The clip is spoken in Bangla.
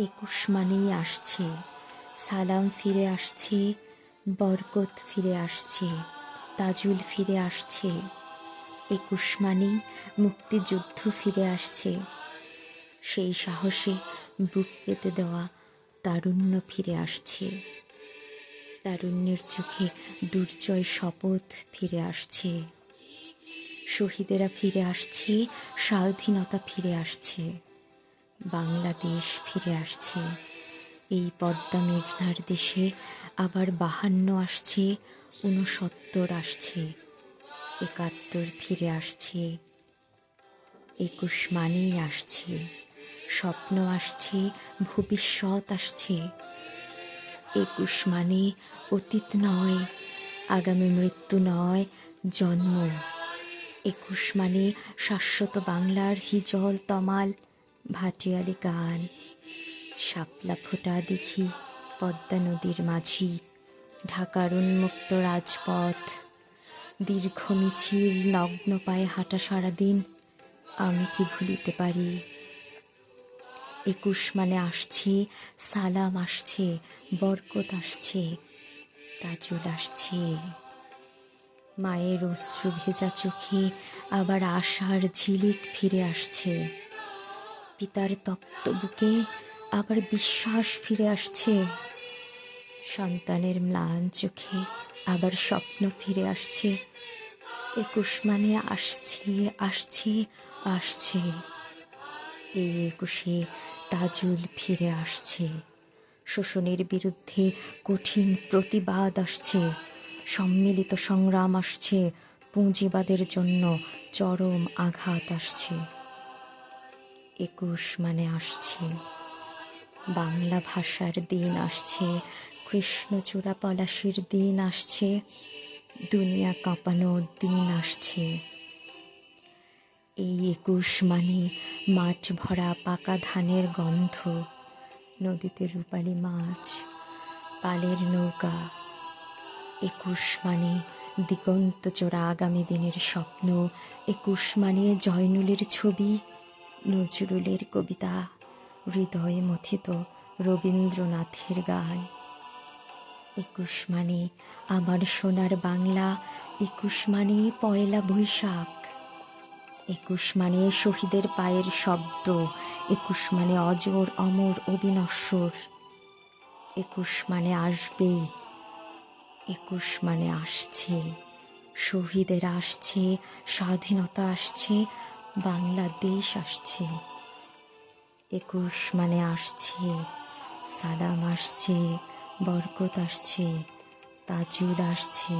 একুশ মানেই আসছে, সালাম ফিরে আসছে, বরকত ফিরে আসছে, তাজুল ফিরে আসছে। একুশ মানেই মুক্তিযুদ্ধ ফিরে আসছে, সেই সাহসে বুক পেতে দেওয়া তারুণ্য ফিরে আসছে। তারুণ্যের চোখে দুর্জয় শপথ ফিরে আসছে। শহীদেরা ফিরে আসছে, স্বাধীনতা ফিরে আসছে, বাংলাদেশ ফিরে আসছে। এই পদ্মা মেঘনার দেশে আবার 52 আসছে, 69 আসছে, 71 ফিরে আসছে। 21 মানেই আসছে, স্বপ্ন আসছে, ভবিষ্যৎ আসছে। 21 মানে অতীত নয়, আগামী মৃত্যু নয়, জন্ম। 21 মানে শাশ্বত বাংলার হিজল তমাল ভাটিয়ালি গান। শাপলা ফোটা দেখি পদ্মা নদীর মাঝি, ঢাকার উন্মুক্ত রাজপথ, দীর্ঘ মিছিল, নগ্ন পায়ে হাঁটা সারাদিন, আমি কি ভুলিতে পারি। 21 মানে আসছে, সালাম আসছে, বরকত আসছে, তাজুল আসছে। মায়ের অশ্রু ভেজা চোখে আবার আশার ঝিলিক ফিরে আসছে। পিতার তপ্ত বুকে আবার বিশ্বাস ফিরে আসছে। সন্তানের ম্লান চোখে আবার স্বপ্ন ফিরে আসছে। 21 মানে আসছে, আসছে, আসছে। এই 21-এ তাজুল ফিরে আসছে। শোষণের বিরুদ্ধে কঠিন প্রতিবাদ আসছে, সম্মিলিত সংগ্রাম আসছে, পুঁজিবাদের জন্য চরম আঘাত আসছে। 21 মানে আসছে, বাংলা ভাষার দিন আসছে, কৃষ্ণচূড়া পলাশির দিন আসছে, দুনিয়া কাঁপানোর দিন আসছে। এই 21 মানে মাঠ ভরা পাকা ধানের গন্ধ, নদীতে রূপালী মাছ, পালের নৌকা। 21 মানে দিগন্ত চোরা আগামী দিনের স্বপ্ন। 21 মানে জয়নুলের ছবি, নজরুলের কবিতা, হৃদয়ে মথিত রবীন্দ্রনাথের গান। 21 মানে আমার সোনার বাংলা। 21 মানে পয়লা বৈশাখ। 21 মানে শহীদের পায়ের শব্দ। 21 মানে অজর অমর অবিনশ্বর। 21 মানে আসবে, 21 মানে আসছে। শহীদের আসছে, স্বাধীনতা আসছে, বাংলাদেশ আসছে। 21 মানে আসছে, সালাম আসছে, বরকত আসছে, তাজুল আসছে।